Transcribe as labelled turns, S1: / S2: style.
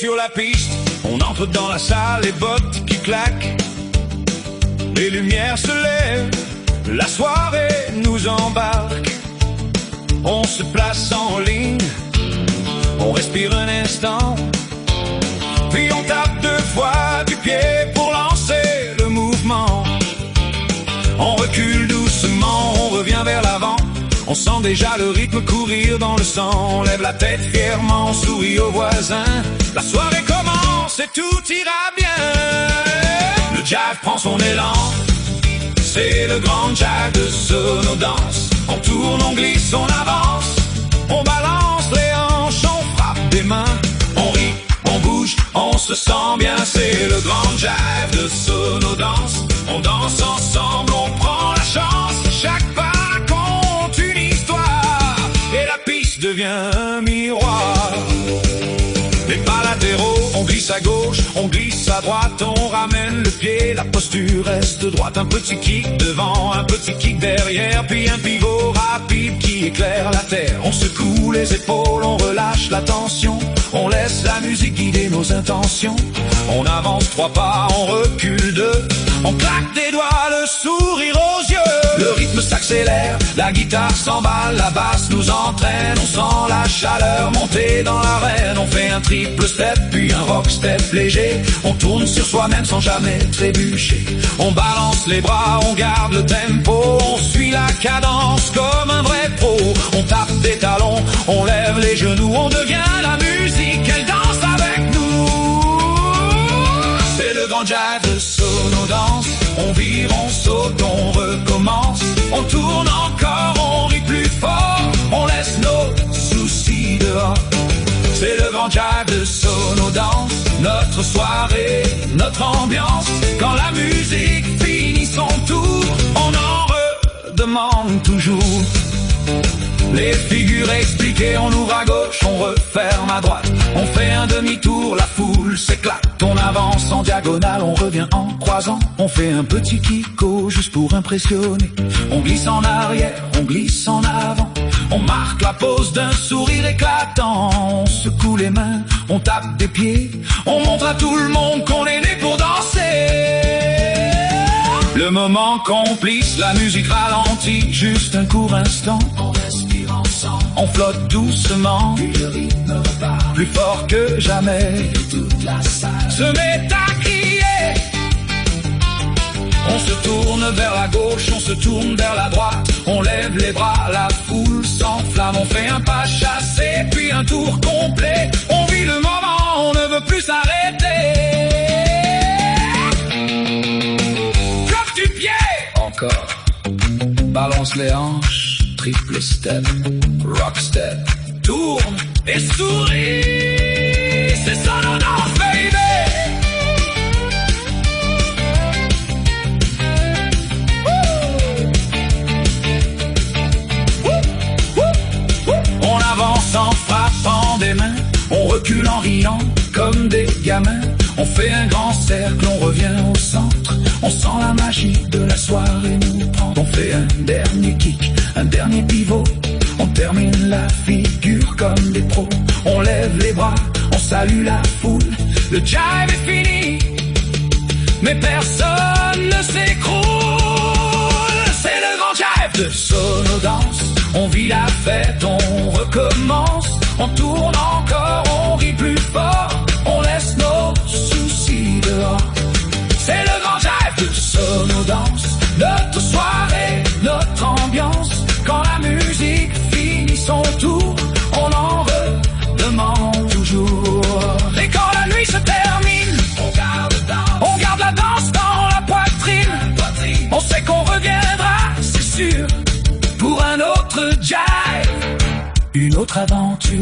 S1: sur la piste, on entre dans la salle, les bottes qui claquent. Les lumières se lèvent, la soirée nous embarque. On se place en ligne, on respire un instant, puis on tape 2 fois du pied pour lancer le mouvement. On recule doucement, on revient vers l'avant. On sent déjà le rythme courir dans le sang. On lève la tête fièrement, on sourit aux voisins. La soirée commence et tout ira bien. Le jive prend son élan, c'est le grand jive de Sonodance. On tourne, on glisse, on avance, on balance les hanches, on frappe des mains. On rit, on bouge, on se sent bien. C'est le grand jive de Sonodance. On danse ensemble, on prend la chance. Chaque pas raconte une histoire et la piste devient un miroir. Les pas latéraux, on glisse à gauche, on glisse à droite, on ramène le pied, la posture reste droite. Un petit kick devant, un petit kick derrière, puis un pivot rapide qui éclaire la terre. On secoue les épaules, on relâche la tension, on laisse la musique guider nos intentions. On avance 3 pas, on recule 2, on claque des doigts, le sourire aux yeux. Le rythme s'accélère, la guitare s'emballe, la basse nous entraîne. On sent la chaleur monter dans l'arène. On fait un triple step, puis un rock step léger. On tourne sur soi-même sans jamais trébucher. On balance les bras, on garde le tempo. On suit la cadence comme un vrai pro. On tape des talons, on lève les genoux. On devient la musique, elle danse avec nous. C'est le grand jive de Sonodance. On vire, on saute, on recommence. On tourne encore, on rit plus fort. On laisse nos soucis dehors. C'est le grand jive de Sonodance. Notre soirée, notre ambiance. Quand la musique finit son tour, on en redemande toujours. Les figures expliquées, on ouvre à gauche, on referme à droite. On fait un demi-tour, la foule s'éclate. On avance en diagonale, on revient en croisant. On fait un petit kiko juste pour impressionner. On glisse en arrière, on glisse en avant. On marque la pose d'un sourire éclatant. On secoue les mains, on tape des pieds. On montre à tout le monde qu'on est né pour danser. Le moment complice, la musique ralentit, juste un court instant. On respire ensemble, on flotte doucement, puis le rythme repart, plus fort que jamais. Et toute la salle se met à crier. On se tourne vers la gauche, on se tourne vers la droite. On lève les bras, la foule s'enflamme. On fait un pas chassé, puis un tour complet. On vit le moment, on ne veut plus s'arrêter. Encore, balance les hanches, triple step, rock step, tourne et souris, c'est Sonodance, baby. On avance en frappant des mains, on recule en riant comme des gamins. On fait un grand cercle, on revient au centre. On sent la magie de la soirée nous prendre. On fait un dernier kick, un dernier pivot. On termine la figure comme des pros. On lève les bras, on salue la foule. Le jive est fini, mais personne ne s'écroule. C'est le grand jive de Sonodance. On vit la fête, on recommence. On tourne encore, on rit plus fort. On laisse nos soucis dehors. C'est le grand jive de Sonodance. Notre soirée, notre ambiance. Quand la musique finit son tour, on en redemande toujours. Et quand la nuit se termine, on garde la danse dans la poitrine. On sait qu'on reviendra, c'est sûr, pour un autre jive, une autre aventure.